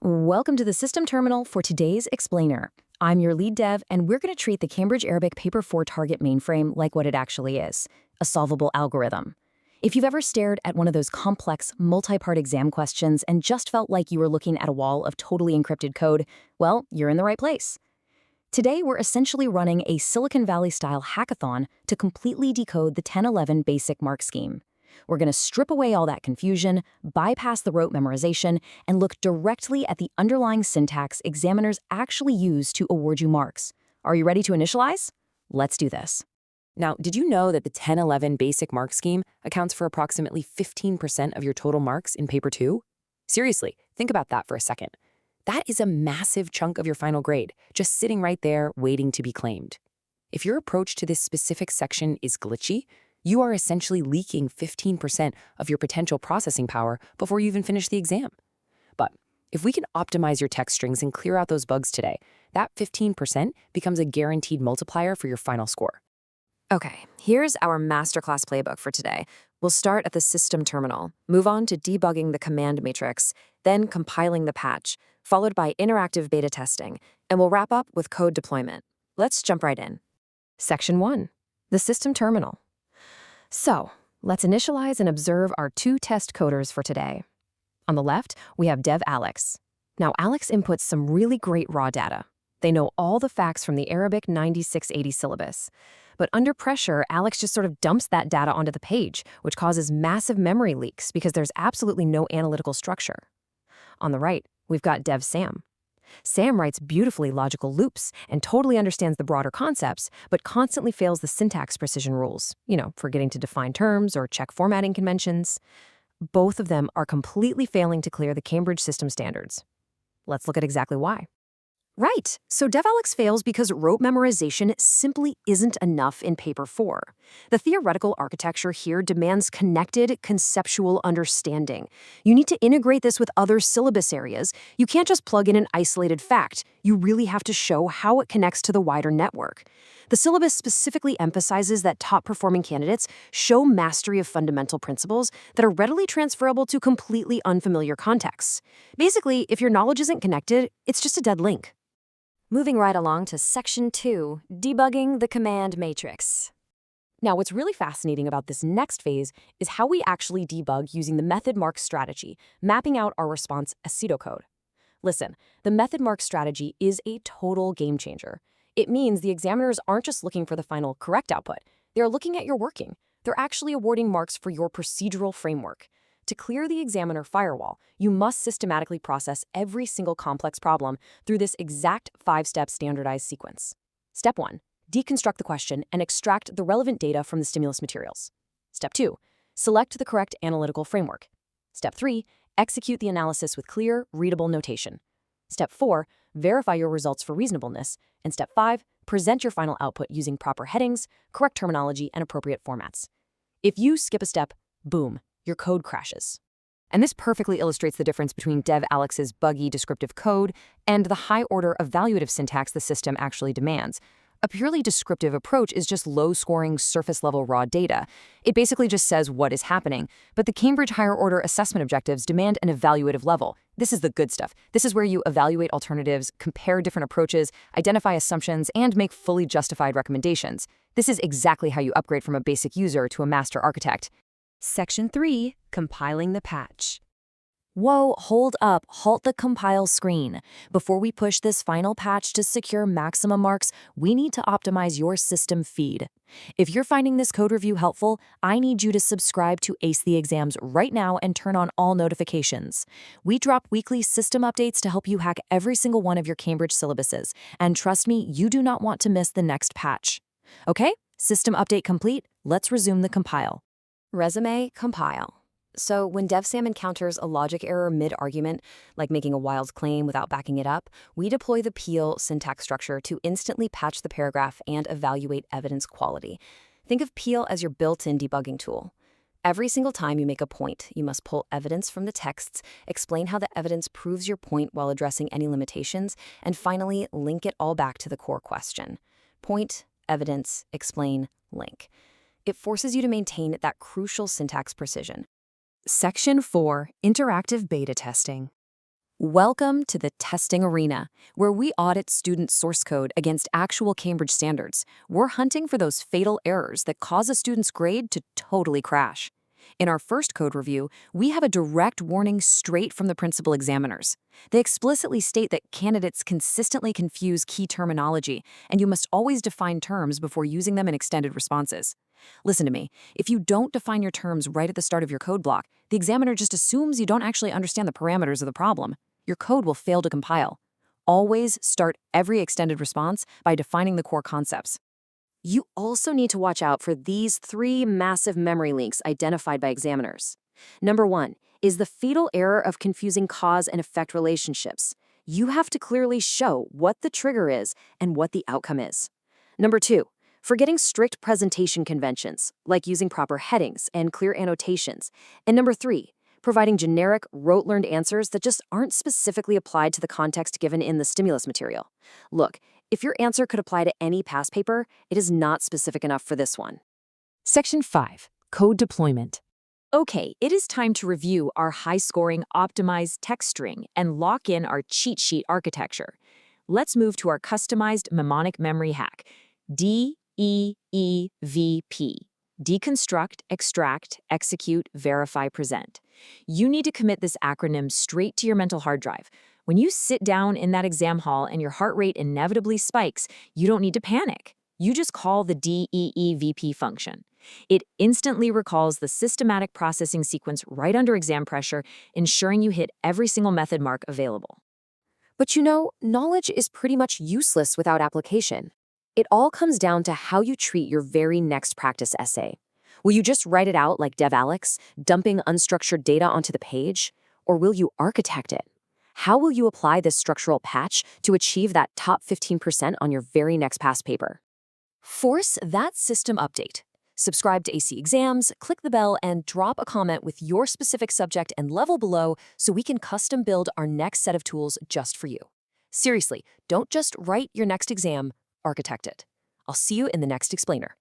Welcome to the System Terminal for today's Explainer. I'm your lead dev, and we're going to treat the Cambridge Arabic Paper 4 target mainframe like what it actually is, a solvable algorithm. If you've ever stared at one of those complex, multi-part exam questions and just felt like you were looking at a wall of totally encrypted code, well, you're in the right place. Today, we're essentially running a Silicon Valley-style hackathon to completely decode the 1011 basic mark scheme. We're going to strip away all that confusion, bypass the rote memorization, and look directly at the underlying syntax examiners actually use to award you marks. Are you ready to initialize? Let's do this. Now, did you know that the 1011 basic mark scheme accounts for approximately 15% of your total marks in Paper 2? Seriously, think about that for a second. That is a massive chunk of your final grade, just sitting right there waiting to be claimed. If your approach to this specific section is glitchy, you are essentially leaking 15% of your potential processing power before you even finish the exam. But if we can optimize your text strings and clear out those bugs today, that 15% becomes a guaranteed multiplier for your final score. Okay, here's our masterclass playbook for today. We'll start at the system terminal, move on to debugging the command matrix, then compiling the patch, followed by interactive beta testing, and we'll wrap up with code deployment. Let's jump right in. Section 1, the system terminal. So, let's initialize and observe our two test coders for today. On the left, we have Dev Alex. Now, Alex inputs some really great raw data. They know all the facts from the Arabic 9680 syllabus. But under pressure, Alex just sort of dumps that data onto the page, which causes massive memory leaks because there's absolutely no analytical structure. On the right, we've got Dev Sam. Sam writes beautifully logical loops and totally understands the broader concepts, but constantly fails the syntax precision rules, forgetting to define terms or check formatting conventions. Both of them are completely failing to clear the Cambridge system standards. Let's look at exactly why. Right, so DevAlex fails because rote memorization simply isn't enough in Paper 4. The theoretical architecture here demands connected, conceptual understanding. You need to integrate this with other syllabus areas. You can't just plug in an isolated fact. You really have to show how it connects to the wider network. The syllabus specifically emphasizes that top-performing candidates show mastery of fundamental principles that are readily transferable to completely unfamiliar contexts. Basically, if your knowledge isn't connected, it's just a dead link. Moving right along to Section 2, debugging the command matrix. Now, what's really fascinating about this next phase is how we actually debug using the method mark strategy, mapping out our response as pseudocode. Listen, the method mark strategy is a total game changer. It means the examiners aren't just looking for the final correct output. They're looking at your working. They're actually awarding marks for your procedural framework. To clear the examiner firewall, you must systematically process every single complex problem through this exact 5-step standardized sequence. Step 1, deconstruct the question and extract the relevant data from the stimulus materials. Step 2, select the correct analytical framework. Step 3, execute the analysis with clear, readable notation. Step 4, verify your results for reasonableness. And Step 5, present your final output using proper headings, correct terminology, and appropriate formats. If you skip a step, boom, your code crashes. And this perfectly illustrates the difference between Dev Alex's buggy descriptive code and the high order evaluative syntax the system actually demands. A purely descriptive approach is just low-scoring, surface-level raw data. It basically just says what is happening, but the Cambridge higher-order assessment objectives demand an evaluative level. This is the good stuff. This is where you evaluate alternatives, compare different approaches, identify assumptions, and make fully justified recommendations. This is exactly how you upgrade from a basic user to a master architect. Section 3, compiling the patch. Whoa, hold up, halt the compile screen. Before we push this final patch to secure maximum marks, we need to optimize your system feed. If you're finding this code review helpful, I need you to subscribe to Ace the Exams right now and turn on all notifications. We drop weekly system updates to help you hack every single one of your Cambridge syllabuses, and trust me, you do not want to miss the next patch. Okay, system update complete, let's resume the compile. Resume compile. So when DevSam encounters a logic error mid-argument, like making a wild claim without backing it up, we deploy the peel syntax structure to instantly patch the paragraph and evaluate evidence quality. Think of peel as your built-in debugging tool. Every single time you make a point, you must pull evidence from the texts, explain how the evidence proves your point while addressing any limitations, and finally, link it all back to the core question. Point, evidence, explain, link. It forces you to maintain that crucial syntax precision. Section 4, interactive beta testing. Welcome to the testing arena, where we audit student source code against actual Cambridge standards. We're hunting for those fatal errors that cause a student's grade to totally crash. In our first code review, we have a direct warning straight from the principal examiners. They explicitly state that candidates consistently confuse key terminology, and you must always define terms before using them in extended responses. Listen to me, if you don't define your terms right at the start of your code block, the examiner just assumes you don't actually understand the parameters of the problem. Your code will fail to compile. Always start every extended response by defining the core concepts. You also need to watch out for these 3 massive memory leaks identified by examiners. Number 1 is the fatal error of confusing cause and effect relationships. You have to clearly show what the trigger is and what the outcome is. Number 2, forgetting strict presentation conventions, like using proper headings and clear annotations. And number 3, providing generic, rote-learned answers that just aren't specifically applied to the context given in the stimulus material. Look, if your answer could apply to any past paper, it is not specific enough for this one. Section 5. Code deployment. Okay, it is time to review our high-scoring optimized text string and lock in our cheat sheet architecture. Let's move to our customized mnemonic memory hack, DEEVP. Deconstruct, extract, execute, verify, present. You need to commit this acronym straight to your mental hard drive. When you sit down in that exam hall and your heart rate inevitably spikes, you don't need to panic. You just call the DEEVP function. It instantly recalls the systematic processing sequence right under exam pressure, ensuring you hit every single method mark available. But you know, knowledge is pretty much useless without application. It all comes down to how you treat your very next practice essay. Will you just write it out like DevAlex, dumping unstructured data onto the page? Or will you architect it? How will you apply this structural patch to achieve that top 15% on your very next past paper? Force that system update. Subscribe to AC Exams, click the bell, and drop a comment with your specific subject and level below so we can custom build our next set of tools just for you. Seriously, don't just write your next exam, architect it. I'll see you in the next explainer.